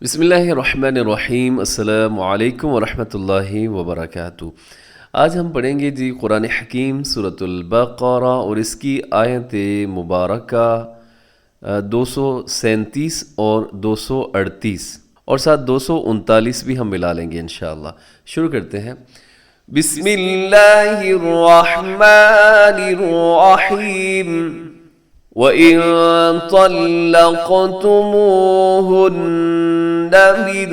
بسم اللہ الرحمن الرحیم، السلام علیکم ورحمۃ اللہ وبرکاتہ۔ آج ہم پڑھیں گے جی قرآن حکیم سورۃ البقرہ اور اس کی آیت مبارکہ 237 اور 238 اور ساتھ 239 بھی ہم ملا لیں گے انشاءاللہ۔ شروع کرتے ہیں۔ بسم اللہ الرحمن الرحیم۔ وَإِن طَلَّقْتُمُوهُنَّ مِن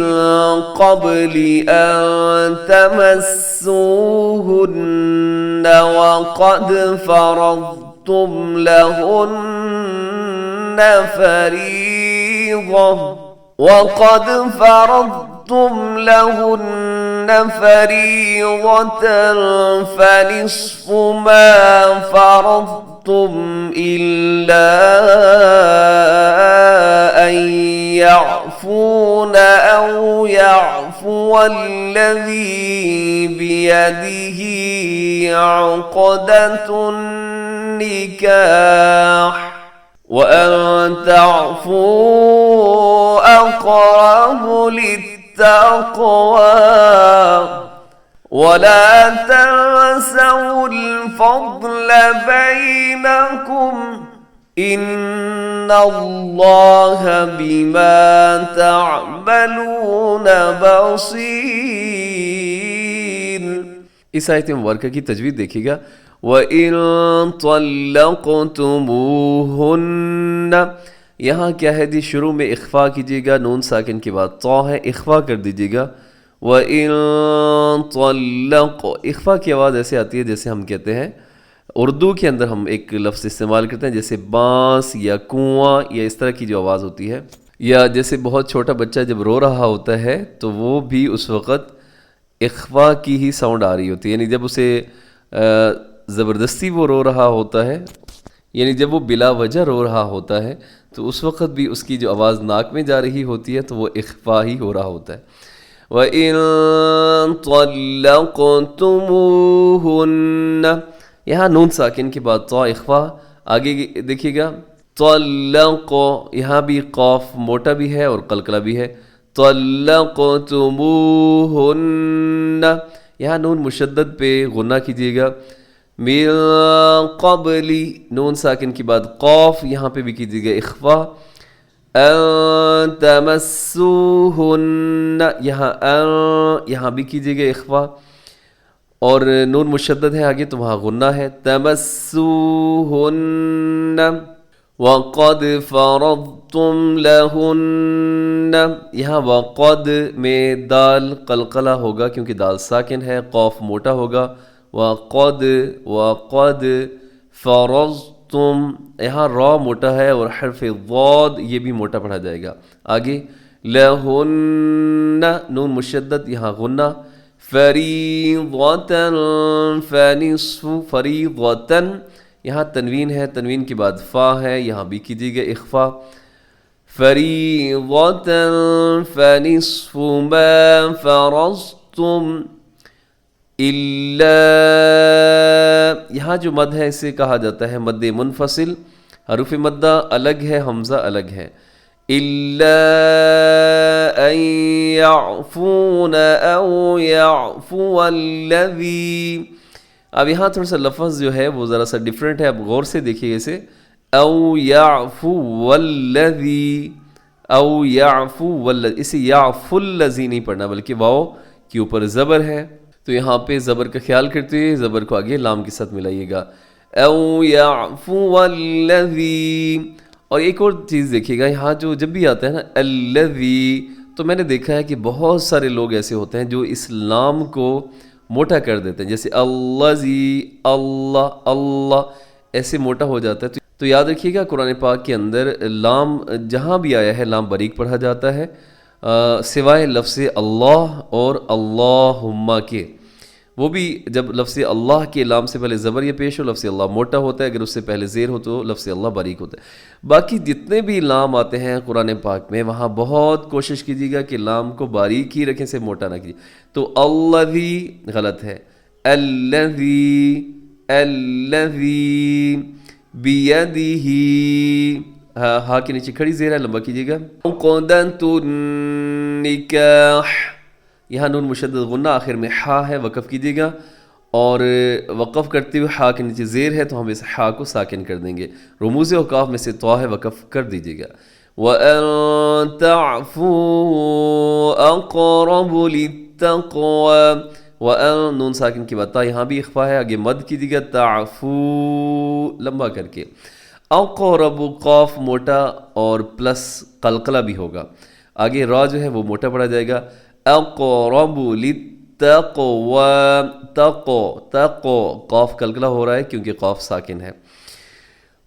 قَبْلِ أَن تَمَسُّوهُنَّ وَقَدْ فَرَضْتُمْ لَهُنَّ فَرِيضَةً فَنِصْفُ مَا فَرَضْتُمْ إِلَّا أَن يَعْفُونَ أَوْ يَعْفُوَ الَّذِي بِيَدِهِ عُقْدَةُ النِّكَاحِ وَأَن تَعْفُوا أَقْرَبُ لِلتَّقْوَىٰ وَلَا تَنسَوُا الْفَضْلَ بَيْنَكُمْ إِنَّ اللَّهَ بِمَا تَعْمَلُونَ بَصِيرٌ۔ اس آیت مبارکہ کی تجوید دیکھیے گا۔ وَإِن طَلَّقْتُمُوهُنَّ، یہاں کیا ہے جی؟ شروع میں اخفا کیجیے گا، نون ساکن کے بعد طا ہے، اخفا کر دیجیے گا۔ وَإِن طَلَّقْ، اخفا کی آواز ایسے آتی ہے جیسے ہم کہتے ہیں اردو کے اندر ہم ایک لفظ استعمال کرتے ہیں جیسے بانس یا کنواں یا اس طرح کی جو آواز ہوتی ہے، یا جیسے بہت چھوٹا بچہ جب رو رہا ہوتا ہے تو وہ بھی اس وقت اخفا کی ہی ساؤنڈ آ رہی ہوتی ہے، یعنی جب اسے زبردستی وہ رو رہا ہوتا ہے، یعنی جب وہ بلا وجہ رو رہا ہوتا ہے تو اس وقت بھی اس کی جو آواز ناک میں جا رہی ہوتی ہے تو وہ اخفا ہی ہو رہا ہوتا ہے۔ وَإِن طَلَّقْتُمُوهُنَّ، یہاں نون ساکن کے بعد طا اخفا، آگے دیکھیے گا طلق، یہاں بھی قاف موٹا بھی ہے اور قلقلہ بھی ہے۔ طلقتموهن، یہاں نون مشدد پہ غنہ کیجیے گا۔ من قبل، نون ساکن کے بعد قاف، یہاں پہ بھی کیجیے گا اخفا۔ ان تمسوهن، یہاں بھی کیجیے گا اخفا، اور نون مشدد ہے آگے تو وہاں غنہ ہے۔ تمسوهن وقد فرضتم لهن، یہاں وقد میں دال قلقلہ ہوگا کیونکہ دال ساکن ہے، قاف موٹا ہوگا۔ وقد فرضتم، یہاں را موٹا ہے اور حرف ضاد یہ بھی موٹا پڑھا جائے گا۔ آگے لہن، نون مشدد یہاں غنہ۔ فریضۃ، فنصف، فریضۃ، یہاں تنوین ہے، تنوین کے بعد فا ہے، یہاں بھی کیجیے گا اخفا۔ فریضۃ فنصف ما فرضتم الا، یہاں جو مد ہے اسے کہا جاتا ہے مد منفصل، حروف مدہ الگ ہے، حمزہ الگ ہے۔ الا ان يعفون او يعفو الذي، اب یہاں تھوڑا سا لفظ جو ہے وہ ذرا سا ڈیفرنٹ ہے، اب غور سے دیکھیے اسے۔ او يعفو الذي، او يعفو والذي، اسے يعفو الذي نہیں پڑھنا بلکہ واو کے اوپر زبر ہے، تو یہاں پہ زبر کا خیال کرتے ہوئے زبر کو آگے لام کے ساتھ ملائیے گا۔ او يعفو الذي، اور ایک اور چیز دیکھیے گا، یہاں جو جب بھی آتا ہے نا الذی، تو میں نے دیکھا ہے کہ بہت سارے لوگ ایسے ہوتے ہیں جو اس لام کو موٹا کر دیتے ہیں، جیسے الذی، اللہ، اللہ ایسے موٹا ہو جاتا ہے۔ تو یاد رکھیے گا قرآن پاک کے اندر لام جہاں بھی آیا ہے لام باریک پڑھا جاتا ہے، سوائے لفظ اللہ اور اللہم کے، وہ بھی جب لفظ اللہ کے لام سے پہلے زبر یا پیش ہو لفظ اللہ موٹا ہوتا ہے، اگر اس سے پہلے زیر ہو تو لفظ اللہ باریک ہوتا ہے۔ باقی جتنے بھی لام آتے ہیں قرآن پاک میں وہاں بہت کوشش کیجیے گا کہ لام کو باریک ہی رکھیں، سے موٹا نہ کیجیے۔ تو الذی غلط ہے، الذی بیدہ، ہا کے نیچے کھڑی زیر ہے، لمبا کیجیے گا. عقدۃ النکاح، یہاں نون مشدد غنہ، آخر میں ہا ہے، وقف کیجیے گا. اور وقف کرتے ہوئے ہا کے نیچے زیر ہے تو ہم اس ہا کو ساکن کر دیں گے. رموز اوقاف میں سے طا ہے، وقف کر دیجیے گا. وَأَن تَعْفُوا أَقْرَبُ لِلتَّقْوَى، وَأَن نون ساکن کی بات تا یہاں بھی اخفا ہے، آگے مد کیجیے گا تعفو لمبا کر کے. اقرب قاف موٹا اور پلس قلقلہ بھی ہوگا، آگے را جو ہے وہ موٹا پڑا جائے گا. اقرب للتقوى، تقو قاف قلقلہ ہو رہا ہے کیونکہ قاف ساکن ہے.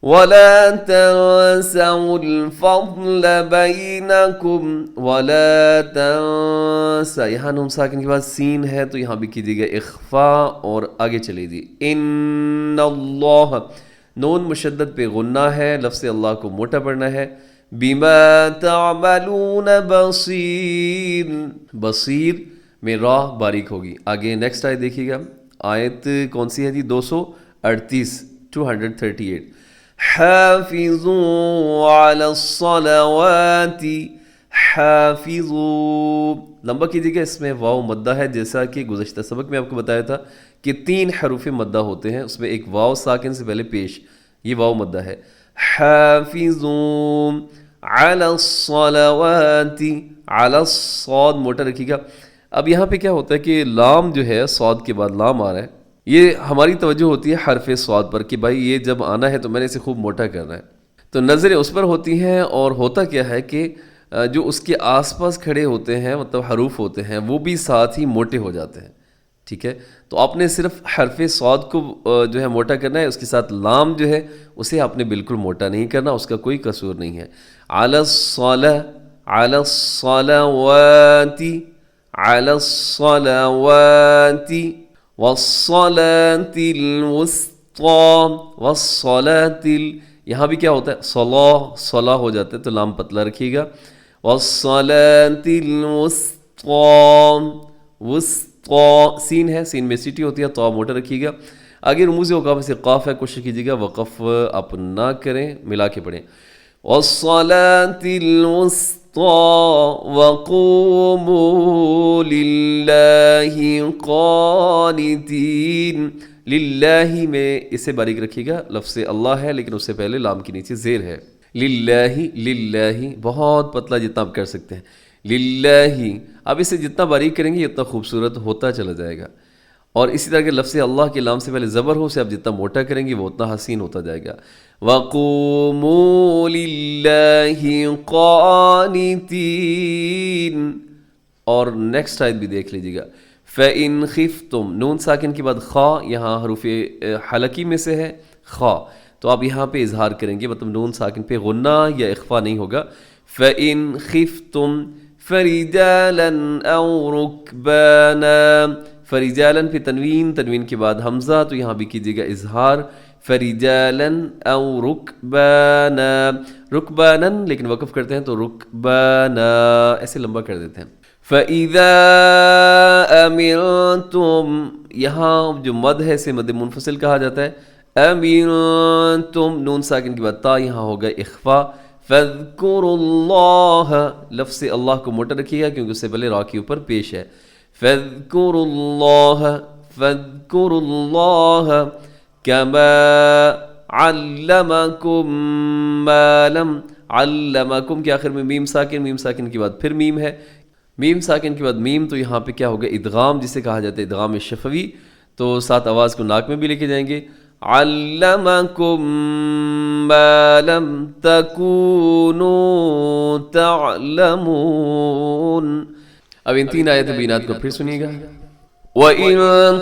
وَلَا تَنْسَوْا الْفَضْلَ بَيْنَكُمْ، وَلَا تَنْسَ، یہاں نون ساکن کے بعد سین ہے تو یہاں بھی کیجیے گا اخفا اور آگے چلے جی. ان اللہ، نون مشدد پہ غنہ ہے، لفظ اللہ کو موٹا پڑھنا ہے. بما تعملون بصیر، بصیر میں را باریک ہوگی. آگے نیکسٹ آیت دیکھیے گا، آیت کون سی ہے جی؟ 238، 238. حافظوا علی الصلوات، حافظوا لمبا کیجیے گا. اس میں واو مدہ ہے، جیسا کہ گزشتہ سبق میں آپ کو بتایا تھا کہ 3 حروف مدہ ہوتے ہیں، اس میں ایک واو ساکن سے پہلے پیش، یہ واو مدہ ہے. حافظوا علی الصلوات، علی الصاد موٹا رکھیے گا. اب یہاں پہ کیا ہوتا ہے کہ لام جو ہے، صاد کے بعد لام آ رہا ہے، یہ ہماری توجہ ہوتی ہے حرف صاد پر کہ بھائی یہ جب آنا ہے تو میں نے اسے خوب موٹا کرنا ہے، تو نظریں اس پر ہوتی ہیں. اور ہوتا کیا ہے کہ جو اس کے آس پاس کھڑے ہوتے ہیں، مطلب حروف ہوتے ہیں، وہ بھی ساتھ ہی موٹے ہو جاتے ہیں. ٹھیک ہے، تو آپ نے صرف حرف صاد کو جو ہے موٹا کرنا ہے، اس کے ساتھ لام جو ہے اسے آپ نے بالکل موٹا نہیں کرنا، اس کا کوئی قصور نہیں ہے. علی الصلاۃ، علی الصلوات، علی الصلوات، والصلاۃ الوسطی، والصلاۃ یہاں بھی کیا ہوتا ہے؟ صلاح ہو جاتا ہے تو لام پتلا رکھیے گا. والصلاۃ الوسطی، وسطی سین ہے، سین میں سیٹی ہوتی ہے، تو موٹا رکھیے گا. آگے رموز اوقاف سے قاف ہے، کوشش کیجیے گا وقف آپ نہ کریں، ملا کے پڑھیں. والصلاۃ الوسطی وقوموا للہ قانتین، للہ میں اسے باریک رکھیے گا، لفظ اللہ ہے لیکن اس سے پہلے لام کے نیچے زیر ہے. للہ، للہ بہت پتلا جتنا آپ کر سکتے ہیں. للہ، اب اسے جتنا باریک کریں گے اتنا خوبصورت ہوتا چلا جائے گا. اور اسی طرح کے لفظ اللہ کے لام سے پہلے زبر ہو، اسے آپ جتنا موٹا کریں گے وہ اتنا حسین ہوتا جائے گا. وَقُومُوا لِلَّهِ قَانِتِينَ. اور نیکسٹ آیت بھی دیکھ لیجیے گا. فَإِنْ خِفْتُمْ، نون ساکن کے بعد خا، یہاں حروف حلقی میں سے ہے خا، تو آپ یہاں پہ اظہار کریں گے، مطلب نون ساکن پہ غنہ یا اخفا نہیں ہوگا. فَإِنْ خِفْتُمْ فَرِجَالًا أَوْ رُكْبَانًا، فَرِجَالًا پہ تنوین، تنوین کے بعد حمزہ، تو یہاں بھی کیجیے گا اظہار. فَرِجَالًا أَوْ رُكْبَانًا، رُكْبَانًا لیکن وقف کرتے ہیں تو رُكْبَانًا ایسے لمبا کر دیتے ہیں. فَإِذَا أَمِنْتُمْ، یہاں جو مد ہے اسے مد منفصل کہا جاتا ہے. أَمِنْتُمْ نون ساکن کے بعد تا، یہاں ہوگا اخفا. فَاذْكُرُوا اللَّهَ، لفظ اللہ کو موٹا رکھیے گا کیونکہ اس سے پہلے را کے اوپر پیش ہے. فَاذْكُرُوا اللَّهَ، فَاذْكُرُوا اللَّهَ كَمَا عَلَّمَكُمْ مَا لَمْ، عَلَّمَكُمْ کے آخر میں میم ساکن، میم ساکن کے بعد پھر میم ہے، میم ساکن کے بعد میم، تو یہاں پہ کیا ہوگا؟ ادغام، جسے کہا جاتا ہے ادغام شفوی، تو ساتھ آواز کو ناک میں بھی لے کے جائیں گے. عَلَّمَكُمْ مَا لَمْ تَكُونُوا تَعْلَمُونَ. اب ان 3 آیت بینات کو پھر سنیے گا. وَإِن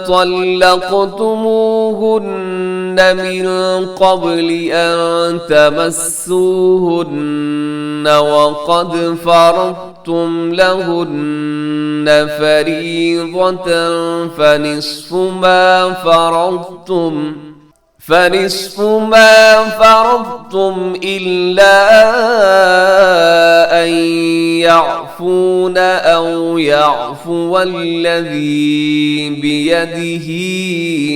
طَلَّقْتُمُوهُنَّ مِن قَبْلِ أَن تَمَسُّوهُنَّ وَقَدْ فَرَضْتُمْ لَهُنَّ فَرِيضَةً فَنِصْفُ مَا فَرَضْتُمْ إِلَّا أَن يَعْفُونَ أَوْ يَعْفُوَ الَّذِي بِيَدِهِ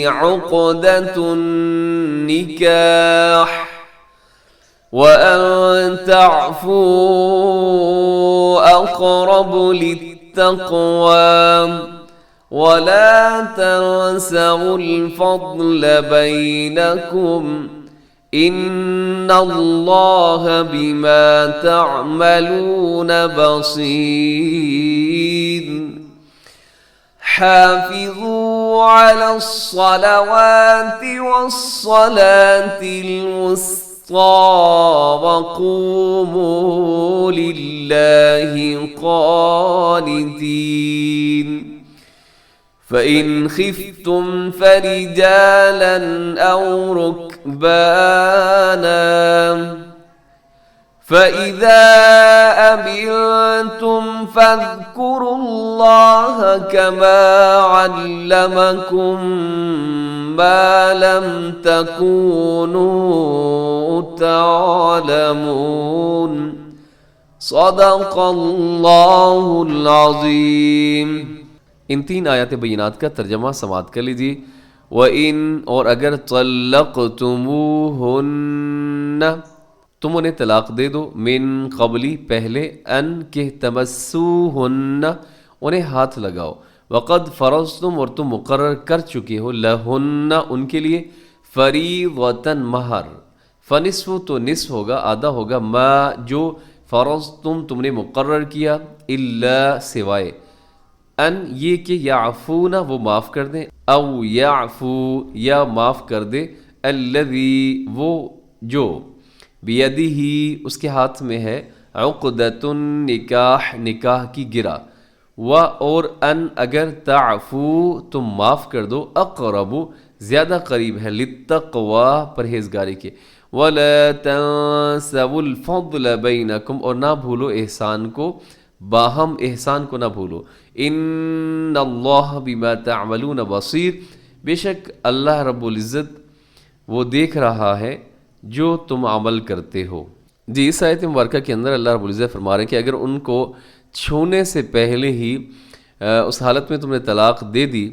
عُقْدَةُ النِّكَاحِ. وَأَن تَعْفُوا أَقْرَبُ لِلتَّقْوَى وَلَا تَنْسَوُا الْفَضْلَ بَيْنَكُمْ إِنَّ اللَّهَ بِمَا تَعْمَلُونَ بَصِيرٌ حافظوا على الصلوات والصلاة الوسطى وقوموا لله قانتين فإن خفتم فرجالا أو ركبانا فإذا أمنتم فاذكروا الله كما علمكم ما لم تكونوا تعلمون صدق اللہ العظیم۔ ان 3 آیات بینات کا ترجمہ سماعت کر لیجیے۔ وَإِن اور اگر طلقتموہن تم انہیں طلاق دے دو، من قبلی پہلے، ان کہ تمسوہن انہیں ہاتھ لگاؤ، وقد فرضتم اور تم مقرر کر چکے ہو، لہن ان کے لیے، فریضۃً مہر، فنصف تو نصف ہوگا، آدھا ہوگا، ما جو فرضتم تم نے مقرر کیا، الا سوائے، ان یہ کہ یعفون وہ معاف کر دیں، او یعفو یا معاف کر دے، الذی وہ جو بیدہ اس کے ہاتھ میں ہے، عقدۃ النکاح نکاح کی گرہ، و اور ان اگر تعفو تم معاف کر دو، اقرب زیادہ قریب ہے، للتقوی پرہیزگاری کے، ولا تنسوا الفضل بینکم اور نہ بھولو احسان کو، باہم احسان کو نہ بھولو، ان اللہ بما تعملون بصیر بے شک اللہ رب العزت وہ دیکھ رہا ہے جو تم عمل کرتے ہو۔ جی اس آیت مبارکہ کے اندر اللہ رب العزت فرما رہے ہیں کہ اگر ان کو چھونے سے پہلے ہی اس حالت میں تم نے طلاق دے دی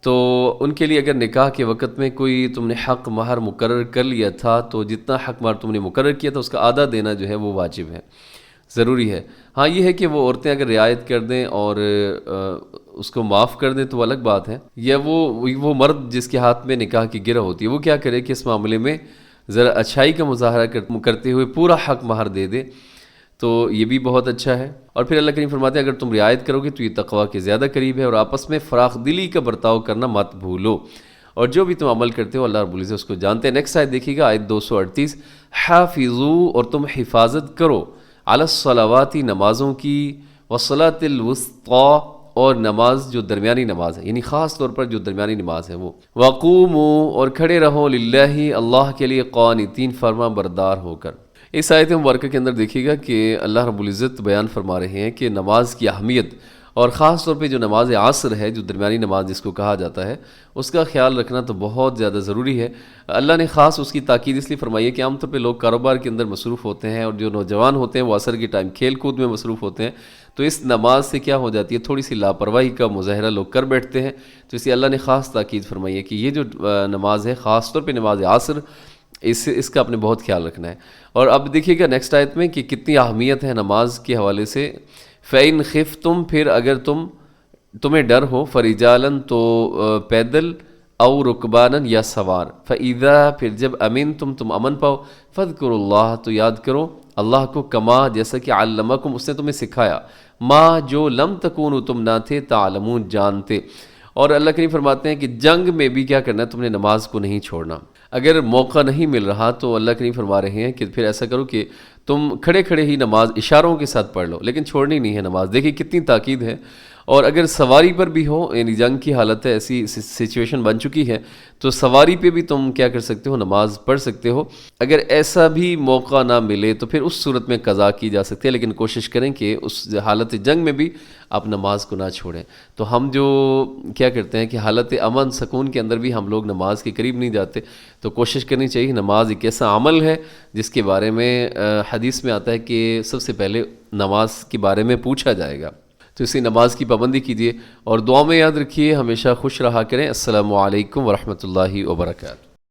تو ان کے لیے اگر نکاح کے وقت میں کوئی تم نے حق مہر مقرر کر لیا تھا تو جتنا حق مہر تم نے مقرر کیا تھا اس کا آدھا دینا جو ہے وہ واجب ہے، ضروری ہے۔ ہاں یہ ہے کہ وہ عورتیں اگر رعایت کر دیں اور اس کو معاف کر دیں تو وہ الگ بات ہے، یا وہ مرد جس کے ہاتھ میں نکاح کی گرہ ہوتی ہے وہ کیا کرے کہ اس معاملے میں ذرا اچھائی کا مظاہرہ کرتے ہوئے پورا حق مہر دے دے، تو یہ بھی بہت اچھا ہے۔ اور پھر اللہ کریم فرماتے ہیں اگر تم رعایت کرو گے تو یہ تقویٰ کے زیادہ قریب ہے، اور آپس میں فراخ دلی کا برتاؤ کرنا مت بھولو، اور جو بھی تم عمل کرتے ہو اللہ رب العزت اس کو جانتے ہیں۔ نیکسٹ آیت دیکھیے گا، آیت 238، حافظوا اور تم حفاظت کرو، علی الصلوات نمازوں کی، والصلاۃ الوسطیٰ اور نماز جو درمیانی نماز ہے، یعنی خاص طور پر جو درمیانی نماز ہے وہ، وقوموا اور کھڑے رہو، للہ اللہ کے لیے، قانتین فرما بردار ہو کر۔ اس آیت مبارکہ کے اندر دیکھیے گا کہ اللہ رب العزت بیان فرما رہے ہیں کہ نماز کی اہمیت، اور خاص طور پہ جو نماز عصر ہے، جو درمیانی نماز جس کو کہا جاتا ہے، اس کا خیال رکھنا تو بہت زیادہ ضروری ہے۔ اللہ نے خاص اس کی تاکید اس لیے فرمائی ہے کہ عام طور پہ لوگ کاروبار کے اندر مصروف ہوتے ہیں، اور جو نوجوان ہوتے ہیں وہ عصر کے ٹائم کھیل کود میں مصروف ہوتے ہیں، تو اس نماز سے کیا ہو جاتی ہے، تھوڑی سی لاپرواہی کا مظاہرہ لوگ کر بیٹھتے ہیں، تو اس لیے اللہ نے خاص تاکید فرمائی ہے کہ یہ جو نماز ہے، خاص طور پہ نماز عصر، اس کا اپنے بہت خیال رکھنا ہے۔ اور اب دیکھیے گا نیکسٹ آیت میں کہ کتنی اہمیت ہے نماز کے حوالے سے۔ فَإِنْ خِفْتُمْ پھر اگر تمہیں ڈر ہو، فَرِجَالًا تو پیدل، او رکبانًا یا سوار، فَإِذَا پھر جب تم امن پاؤ، فَاذْكُرُوا اللَّهَ تو یاد کرو اللہ کو، کما جیسا کہ علمکم اس نے تمہیں سکھایا، ما جو لم تکونوا تم نہ تھے، تعلمون جانتے۔ اور اللہ کریم فرماتے ہیں کہ جنگ میں بھی کیا کرنا ہے، تم نے نماز کو نہیں چھوڑنا۔ اگر موقع نہیں مل رہا تو اللہ کریم فرما رہے ہیں کہ پھر ایسا کرو کہ تم کھڑے کھڑے ہی نماز اشاروں کے ساتھ پڑھ لو، لیکن چھوڑنی نہیں ہے نماز۔ دیکھیے کتنی تاکید ہے۔ اور اگر سواری پر بھی ہو، یعنی جنگ کی حالت ہے، ایسی سچویشن بن چکی ہے، تو سواری پہ بھی تم کیا کر سکتے ہو، نماز پڑھ سکتے ہو۔ اگر ایسا بھی موقع نہ ملے تو پھر اس صورت میں قضا کی جا سکتی ہے، لیکن کوشش کریں کہ اس حالت جنگ میں بھی آپ نماز کو نہ چھوڑیں۔ تو ہم جو کیا کرتے ہیں کہ حالت امن سکون کے اندر بھی ہم لوگ نماز کے قریب نہیں جاتے، تو کوشش کرنی چاہیے۔ نماز ایک ایسا عمل ہے جس کے بارے میں حدیث میں آتا ہے کہ سب سے پہلے نماز کے بارے میں پوچھا جائے گا، تو اسی نماز کی پابندی کیجیے، اور دعا میں یاد رکھیے ہمیشہ خوش رہا کریں۔ السلام علیکم ورحمۃ اللہ وبرکاتہ۔